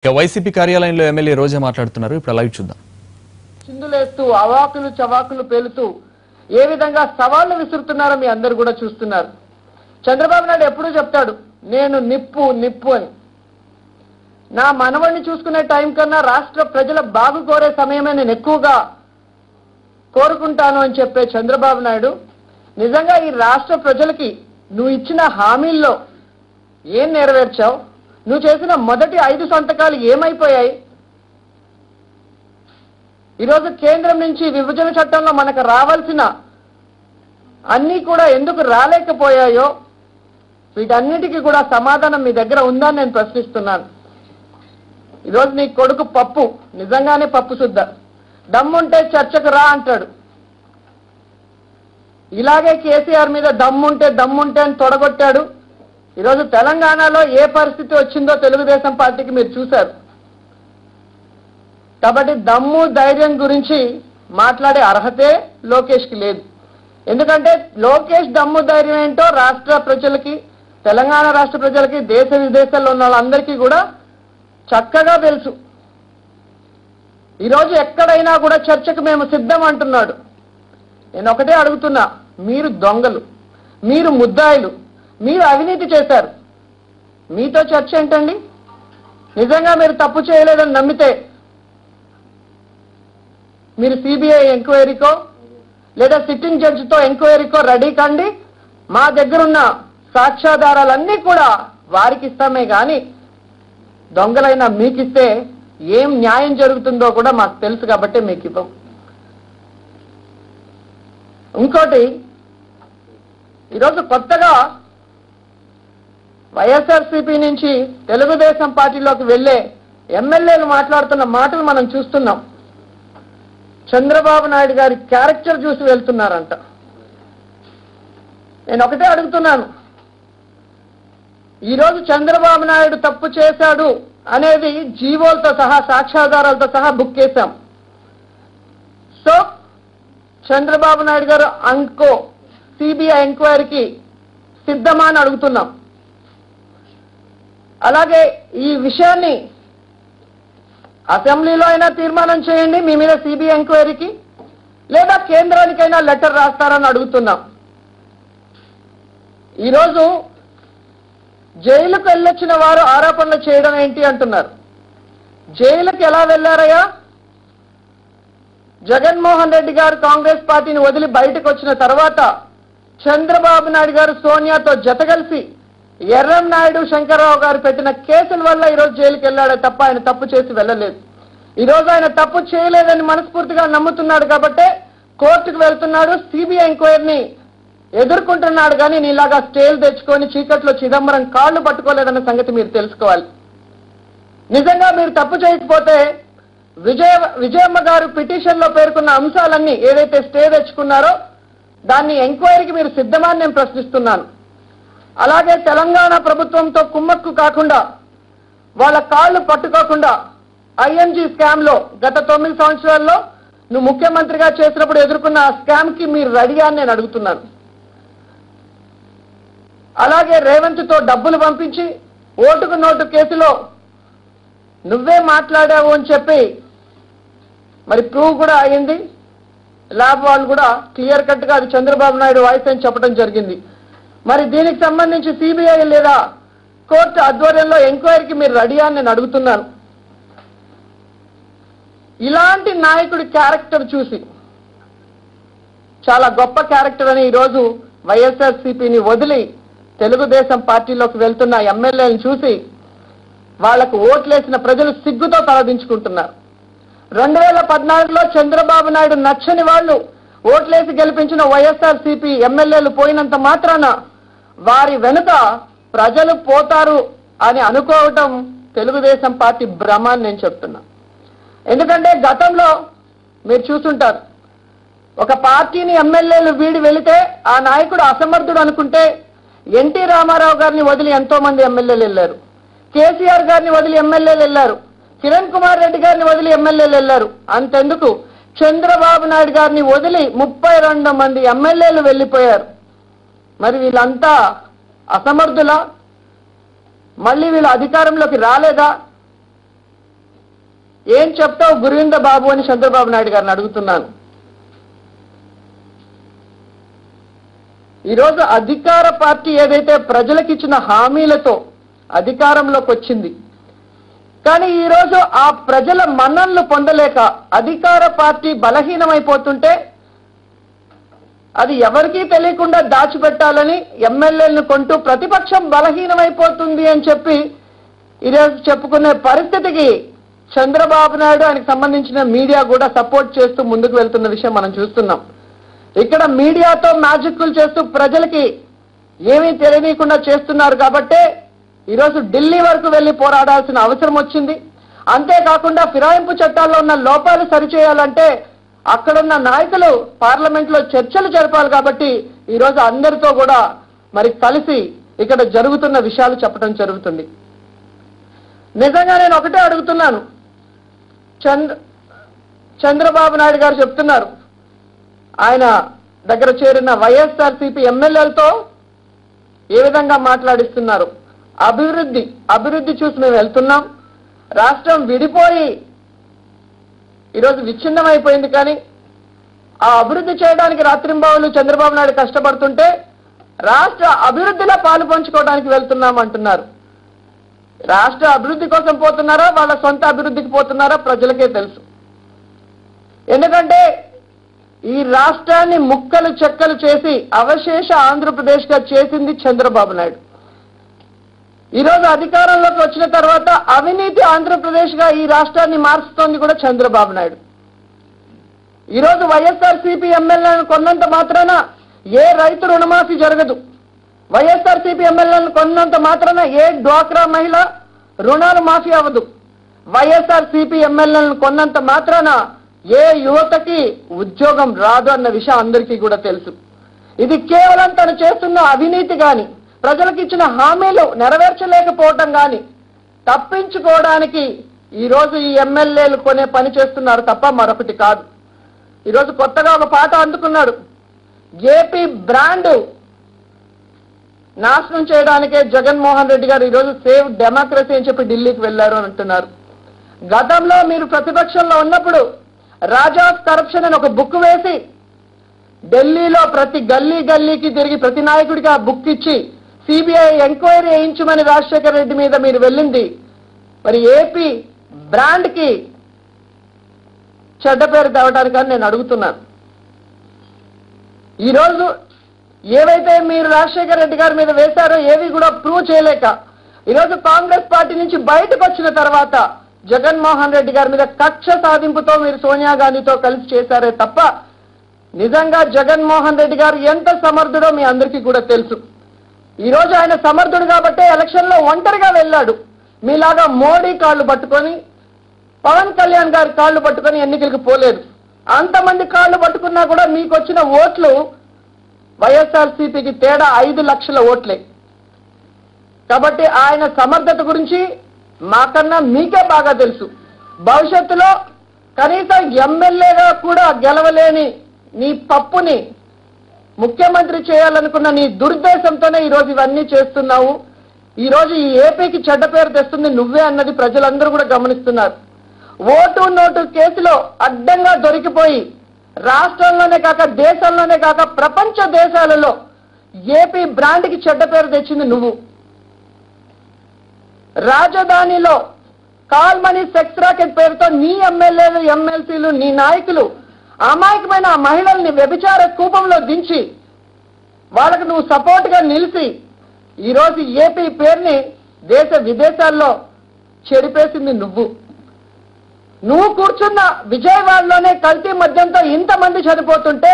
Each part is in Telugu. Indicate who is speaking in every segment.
Speaker 1: వైసీపీ కార్యాలయంలో ఎమ్మెల్యే రోజా మాట్లాడుతున్నారు. ఇప్పుడు లైవ్ చూద్దాం.
Speaker 2: చిందులేస్తూ అవాకులు చవాకులు పేలుతూ ఏ విధంగా సవాళ్లు విసురుతున్నారో మీ అందరు కూడా చూస్తున్నారు. చంద్రబాబు నాయుడు ఎప్పుడూ చెప్తాడు నేను నిప్పు నిప్పు అని. నా మనవణ్ణి చూసుకునే టైం కన్నా రాష్ట్ర ప్రజల బాగు కోరే సమయమే నేను ఎక్కువగా కోరుకుంటాను అని చెప్పే చంద్రబాబు నాయుడు నిజంగా ఈ రాష్ట్ర ప్రజలకి నువ్వు ఇచ్చిన హామీల్లో ఏం నెరవేర్చావు? నువ్వు చేసిన మొదటి 5 సంతకాలు ఏమైపోయాయి? ఈరోజు కేంద్రం నుంచి విభజన చట్టంలో మనకు రావాల్సిన అన్నీ కూడా ఎందుకు రాలేకపోయాయో వీటన్నిటికీ కూడా సమాధానం మీ దగ్గర ఉందని నేను ప్రశ్నిస్తున్నాను. ఈరోజు నీ కొడుకు పప్పు నిజంగానే పప్పు శుద్ధ దమ్ముంటే చర్చకు రా అంటాడు. ఇలాగే కేసీఆర్ మీద దమ్ముంటే అని తొడగొట్టాడు. ఈరోజు తెలంగాణలో ఏ పరిస్థితి వచ్చిందో తెలుగుదేశం పార్టీకి మీరు చూశారు. కాబట్టి దమ్ము ధైర్యం గురించి మాట్లాడే అర్హతే లోకేష్కి లేదు. ఎందుకంటే లోకేష్ దమ్ము ధైర్యం ఏంటో రాష్ట్ర ప్రజలకి, తెలంగాణ రాష్ట్ర ప్రజలకి, దేశ విదేశాల్లో ఉన్న వాళ్ళందరికీ కూడా చక్కగా తెలుసు. ఈరోజు ఎక్కడైనా కూడా చర్చకు మేము సిద్ధం అంటున్నాడు. నేను ఒకటే అడుగుతున్నా, మీరు దొంగలు, మీరు ముద్దాయిలు, మీరు అవినీతి చేశారు, మీతో చర్చ ఏంటండి? నిజంగా మీరు తప్పు చేయలేదని నమ్మితే మీరు సిబిఐ ఎంక్వైరీకో లేదా సిట్టింగ్ జడ్జితో ఎంక్వైరీకో రెడీ కండి. మా దగ్గరున్న సాక్ష్యాధారాలన్నీ కూడా వారికి ఇస్తామే కానీ దొంగలైనా మీకిస్తే ఏం న్యాయం జరుగుతుందో కూడా మాకు తెలుసు కాబట్టి మీకు ఇవ్వం. ఇంకోటి, ఈరోజు కొత్తగా వైఎస్ఆర్సీపీ నుంచి తెలుగుదేశం పార్టీలోకి వెళ్లే ఎమ్మెల్యేలు మాట్లాడుతున్న మాటలు మనం చూస్తున్నాం. చంద్రబాబు నాయుడు గారి క్యారెక్టర్ చూసి వెళ్తున్నారంట. నేను ఒకటే అడుగుతున్నాను, ఈరోజు చంద్రబాబు నాయుడు తప్పు చేశాడు అనేది జీవోలతో సహా సాక్ష్యాధారాలతో సహా బుక్ చేశాం. సో చంద్రబాబు నాయుడు గారు అంకో సిబిఐ ఎంక్వైరీకి సిద్ధమా అని అడుగుతున్నాం. అలాగే ఈ విషయాన్ని అసెంబ్లీలో అయినా తీర్మానం చేయండి మీ మీద సిబిఐ ఎంక్వైరీకి, లేదా కేంద్రానికైనా లెటర్ రాస్తారని అడుగుతున్నాం. ఈరోజు జైలుకు వెళ్ళొచ్చిన వారు ఆరోపణలు చేయడం ఏంటి అంటున్నారు. జైలుకి ఎలా వెళ్ళారయ్యా? జగన్మోహన్ రెడ్డి గారు కాంగ్రెస్ పార్టీని వదిలి బయటకు వచ్చిన తర్వాత చంద్రబాబు నాయుడు గారు సోనియాతో జతగలిసి ఎర్రం నాయుడు, శంకర్రావు గారు పెట్టిన కేసుల వల్ల ఈరోజు జైలుకి వెళ్ళాడే తప్ప ఆయన తప్పు చేసి వెళ్ళలేదు. ఈరోజు ఆయన తప్పు చేయలేదని మనస్ఫూర్తిగా నమ్ముతున్నాడు కాబట్టే కోర్టుకు వెళ్తున్నాడు, సిబిఐ ఎంక్వైరీని ఎదుర్కొంటున్నాడు. కానీ నీలాగా స్టేలు తెచ్చుకొని చీకట్లో చిదంబరం కాళ్ళు పట్టుకోలేదన్న సంగతి మీరు తెలుసుకోవాలి. నిజంగా మీరు తప్పు చేయకపోతే విజయమ్మ గారు పిటిషన్లో పేర్కొన్న అంశాలన్నీ ఏదైతే స్టే తెచ్చుకున్నారో దాన్ని ఎంక్వైరీకి మీరు సిద్ధమని నేను ప్రశ్నిస్తున్నాను. అలాగే తెలంగాణ ప్రభుత్వంతో కుమ్మక్కు కాకుండా, వాళ్ళ కాళ్ళు పట్టుకోకుండా ఐఎన్జీ స్కామ్ లో గత 9 సంవత్సరాల్లో నువ్వు ముఖ్యమంత్రిగా చేసినప్పుడు ఎదుర్కొన్న ఆ స్కామ్ కి మీరు రెడీ అని నేను అడుగుతున్నాను. అలాగే రేవంత్ తో డబ్బులు పంపించి ఓటుకు నోటు కేసులో నువ్వే మాట్లాడావు అని చెప్పి మరి ప్రూవ్ కూడా అయింది. ల్యాబ్ వాళ్ళు కూడా క్లియర్ కట్ గా అది చంద్రబాబు నాయుడు వాయిస్ అని చెప్పడం జరిగింది. మరి దీనికి సంబంధించి సిబిఐ లేదా కోర్టు ఆధ్వర్యంలో ఎంక్వైరీకి మీరు రెడీ అని నేను అడుగుతున్నాను. ఇలాంటి నాయకుడి క్యారెక్టర్ చూసి, చాలా గొప్ప క్యారెక్టర్ అని ఈరోజు వైఎస్ఆర్సీపీని వదిలి తెలుగుదేశం పార్టీలోకి వెళ్తున్న ఎమ్మెల్యేలను చూసి వాళ్లకు ఓట్లేసిన ప్రజలు సిగ్గుతో తలదించుకుంటున్నారు. 2014లో చంద్రబాబు నాయుడు నచ్చని వాళ్ళు ఓట్లేసి గెలిపించిన వైఎస్ఆర్సీపీ ఎమ్మెల్యేలు పోయినంత మాత్రాన వారి వెనుక ప్రజలు పోతారు అని అనుకోవటం తెలుగుదేశం పార్టీ భ్రమ అని నేను చెప్తున్నా. ఎందుకంటే గతంలో మీరు చూస్తుంటారు, ఒక పార్టీని ఎమ్మెల్యేలు వీడి వెళితే ఆ నాయకుడు అసమర్థుడు అనుకుంటే ఎన్టీ రామారావు గారిని వదిలి ఎంతో మంది ఎమ్మెల్యేలు వెళ్ళారు, కేసీఆర్ గారిని వదిలి ఎమ్మెల్యేలు వెళ్ళారు, కిరణ్ కుమార్ రెడ్డి గారిని వదిలి ఎమ్మెల్యేలు వెళ్ళారు. అంతెందుకు చంద్రబాబు నాయుడు గారిని వదిలి 32 మంది ఎమ్మెల్యేలు వెళ్ళిపోయారు. మరి వీళ్ళంతా అసమర్థులా? మళ్ళీ వీళ్ళు అధికారంలోకి రాలేదా? ఏం చెప్తావు గురువింద బాబు అని చంద్రబాబు నాయుడు గారిని అడుగుతున్నాను. ఈరోజు అధికార పార్టీ ఏదైతే ప్రజలకు ఇచ్చిన హామీలతో అధికారంలోకి వచ్చింది, కానీ ఈరోజు ఆ ప్రజల మన్ననలు పొందలేక అధికార పార్టీ బలహీనమైపోతుంటే అది ఎవరికీ తెలియకుండా దాచిపెట్టాలని ఎమ్మెల్యేలను కొంటూ ప్రతిపక్షం బలహీనమైపోతుంది అని చెప్పి ఈరోజు చెప్పుకునే పరిస్థితికి చంద్రబాబు నాయుడు ఆయనకు సంబంధించిన మీడియా కూడా సపోర్ట్ చేస్తూ ముందుకు వెళ్తున్న విషయం మనం చూస్తున్నాం. ఇక్కడ మీడియాతో మ్యాజిక్లు చేస్తూ ప్రజలకి ఏమీ తెలియకుండా చేస్తున్నారు కాబట్టే ఈరోజు ఢిల్లీ వరకు వెళ్లి పోరాడాల్సిన అవసరం వచ్చింది. అంతేకాకుండా ఫిరాయింపు చట్టాల్లో ఉన్న లోపాలు సరిచేయాలంటే అక్కడున్న నాయకులు పార్లమెంట్లో చర్చలు జరపాలి. కాబట్టి ఈరోజు అందరితో కూడా మరి కలిసి ఇక్కడ జరుగుతున్న విషయాలు చెప్పడం జరుగుతుంది. నిజంగా నేను ఒకటే అడుగుతున్నాను, చంద్రబాబు నాయుడు గారు చెప్తున్నారు ఆయన దగ్గర చేరిన వైఎస్ఆర్సీపీ ఎమ్మెల్యేలతో ఏ విధంగా మాట్లాడిస్తున్నారు. అభివృద్ధి చూసి మేము వెళ్తున్నాం, రాష్ట్రం విడిపోయి ఈరోజు విచ్ఛిన్నమైపోయింది, కానీ ఆ అభివృద్ధి చేయడానికి రాత్రింబావులు చంద్రబాబు నాయుడు కష్టపడుతుంటే రాష్ట్ర అభివృద్ధిలో పాలు పంచుకోవడానికి వెళ్తున్నాం అంటున్నారు. రాష్ట్ర అభివృద్ధి కోసం పోతున్నారా, వాళ్ళ సొంత అభివృద్ధికి పోతున్నారా ప్రజలకే తెలుసు. ఎందుకంటే ఈ రాష్ట్రాన్ని ముక్కలు చెక్కలు చేసి అవశేష ఆంధ్రప్రదేశ్గా చేసింది చంద్రబాబు నాయుడు. ఈరోజు అధికారంలోకి వచ్చిన తర్వాత అవినీతి ఆంధ్రప్రదేశ్గా ఈ రాష్ట్రాన్ని మార్చుతోంది కూడా చంద్రబాబు నాయుడు. ఈరోజు వైఎస్ఆర్సీపీ ఎమ్మెల్యేలను కొన్నంత మాత్రాన ఏ రైతు రుణమాఫీ జరగదు. వైఎస్ఆర్సీపీ ఎమ్మెల్యేలను కొన్నంత మాత్రాన ఏ డ్వాక్రా మహిళ రుణాలు మాఫీ అవ్వదు. వైఎస్ఆర్సీపీ ఎమ్మెల్యేలను కొన్నంత మాత్రాన ఏ యువతకి ఉద్యోగం రాదు అన్న విషయం అందరికీ కూడా తెలుసు. ఇది కేవలం తను చేస్తున్న అవినీతి గాని, ప్రజలకు ఇచ్చిన హామీలు నెరవేర్చలేకపోవటం గాని తప్పించుకోవడానికి ఈరోజు ఈ ఎమ్మెల్యేలు కొనే పని చేస్తున్నారు తప్ప మరొకటి కాదు. ఈరోజు కొత్తగా ఒక పాట అందుకున్నాడు, ఏపీ బ్రాండ్ నాశనం చేయడానికే జగన్మోహన్ రెడ్డి గారు ఈరోజు సేవ్ డెమోక్రసీ అని చెప్పి ఢిల్లీకి వెళ్లారు అని అంటున్నారు. గతంలో మీరు ప్రతిపక్షంలో ఉన్నప్పుడు రాజా ఆఫ్ కరప్షన్ అని ఒక బుక్ వేసి ఢిల్లీలో ప్రతి గల్లీకి తిరిగి ప్రతి నాయకుడికి ఆ బుక్ ఇచ్చి సిబిఐ ఎంక్వైరీ వేయించమని రాజశేఖర రెడ్డి మీద మీరు వెళ్ళింది మరి ఏపీ బ్రాండ్ కి చెడ్డ పేరు తేవడానికని నేను అడుగుతున్నాను. ఈరోజు ఏవైతే మీరు రాజశేఖర రెడ్డి గారి మీద వేశారో ఏవి కూడా ప్రూవ్ చేయలేక ఈరోజు కాంగ్రెస్ పార్టీ నుంచి బయటకు వచ్చిన తర్వాత జగన్మోహన్ రెడ్డి గారి మీద కక్ష సాధింపుతో మీరు సోనియా గాంధీతో కలిసి చేశారే తప్ప నిజంగా జగన్మోహన్ రెడ్డి గారు ఎంత సమర్థుడో మీ అందరికీ కూడా తెలుసు. ఈరోజు ఆయన సమర్థుడు కాబట్టే ఎలక్షన్లో ఒంటరిగా వెళ్ళాడు. మీలాగా మోడీ కాళ్ళు పట్టుకొని పవన్ కళ్యాణ్ గారి కాళ్ళు పట్టుకొని ఎన్నికలకు పోలేదు. అంతమంది కాళ్ళు పట్టుకున్నా కూడా మీకు వచ్చిన ఓట్లు వైఎస్ఆర్సీపీకి తేడా 5 లక్షల ఓట్లే. కాబట్టి ఆయన సమర్థత గురించి మాకన్నా మీకే బాగా తెలుసు. భవిష్యత్తులో కనీసం ఎమ్మెల్యేగా కూడా గెలవలేని నీ పప్పుని ముఖ్యమంత్రి చేయాలనుకున్న నీ దుర్దేశంతోనే ఈరోజు ఇవన్నీ చేస్తున్నావు. ఈరోజు ఈ ఏపీకి చెడ్డ పేరు తెస్తుంది నువ్వే అన్నది ప్రజలందరూ కూడా గమనిస్తున్నారు. ఓటు నోటు కేసులో అడ్డంగా దొరికిపోయి రాష్ట్రంలోనే కాక దేశంలోనే కాక ప్రపంచ దేశాలలో ఏపీ బ్రాండ్కి చెడ్డ పేరు తెచ్చింది నువ్వు. రాజధానిలో కాల్మనీ సెక్స్ రాకెట్ పేరుతో నీ ఎమ్మెల్యేలు ఎమ్మెల్సీలు నీ నాయకులు అమాయకమైన మహిళల్ని వ్యభిచార కూపంలో దించి వాళ్ళకు నువ్వు సపోర్ట్ గా నిలిచి ఈరోజు ఏపీ పేరుని దేశ విదేశాల్లో చెడిపేసింది నువ్వు. నువ్వు కూర్చున్న విజయవాడలోనే కల్తీ మద్యంతో ఇంతమంది చనిపోతుంటే,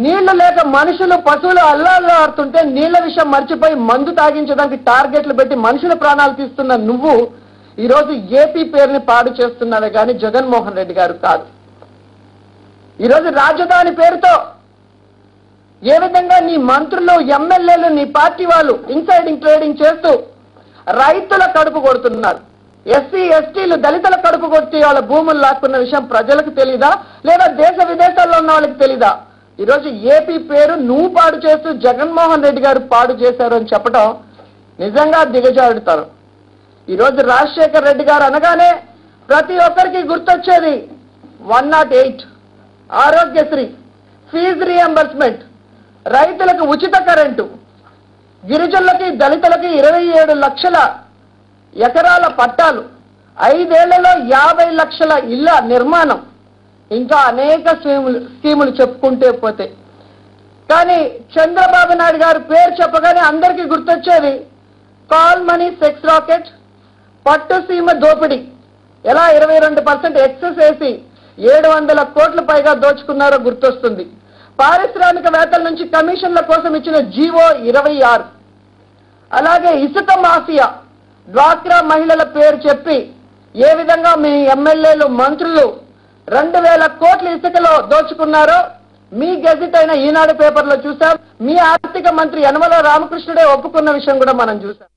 Speaker 2: నీళ్లు లేక మనుషులు పశువులు అల్లాడుతుంటే నీళ్ల విషయం మర్చిపోయి మందు తాగించడానికి టార్గెట్లు పెట్టి మనుషుల ప్రాణాలు తీస్తున్న నువ్వు ఈరోజు ఏపీ పేరుని పాడు చేస్తున్నావే కానీ జగన్మోహన్ రెడ్డి గారు కాదు. ఈరోజు రాజధాని పేరుతో ఏ విధంగా నీ మంత్రులు ఎమ్మెల్యేలు నీ పార్టీ వాళ్ళు ఇన్సైడింగ్ ట్రేడింగ్ చేస్తూ రైతుల కడుపు కొడుతున్నారు. ఎస్సీ ఎస్టీలు దళితుల కడుపు కొట్టి వాళ్ళ భూములు లాక్కున్న విషయం ప్రజలకు తెలీదా, లేదా దేశ విదేశాల్లో ఉన్న వాళ్ళకి తెలీదా? ఈరోజు ఏపీ పేరు నువ్వు పాడు చేస్తూ జగన్మోహన్ రెడ్డి గారు పాడు చేశారు అని చెప్పడం నిజంగా దిగజాడుతారు. ఈరోజు రాజశేఖర్ రెడ్డి గారు అనగానే ప్రతి ఒక్కరికి గుర్తొచ్చేది 108, ఆరోగ్యశ్రీ, ఫీజు రియంబర్స్మెంట్, రైతులకు ఉచిత కరెంటు, గిరిజనులకి దళితులకి 27 లక్షల ఎకరాల పట్టాలు, 5 ఏళ్లలో 50 లక్షల ఇళ్ల నిర్మాణం, ఇంకా అనేక స్కీములు చెప్పుకుంటే పోతే. కానీ చంద్రబాబు నాయుడు గారి పేరు చెప్పగానే అందరికీ గుర్తొచ్చేది కాల్ మనీ సెక్స్ రాకెట్, పట్టు సీమ దోపిడీ, ఎలా 22% ఎక్సెస్ వేసి 700 కోట్ల పైగా దోచుకున్నారో గుర్తొస్తుంది. పారిశ్రామికవేత్తల నుంచి కమిషన్ల కోసం ఇచ్చిన జీవో 26, అలాగే ఇసుక మాఫియా, డ్వాక్రా మహిళల పేరు చెప్పి ఏ విధంగా మీ ఎమ్మెల్యేలు మంత్రులు 2000 కోట్ల ఇసుకలో దోచుకున్నారో మీ గెజిట్ అయిన ఈనాడు పేపర్లో చూసాం. మీ ఆర్థిక మంత్రి యనమల రామకృష్ణుడే ఒప్పుకున్న విషయం కూడా మనం చూసాం.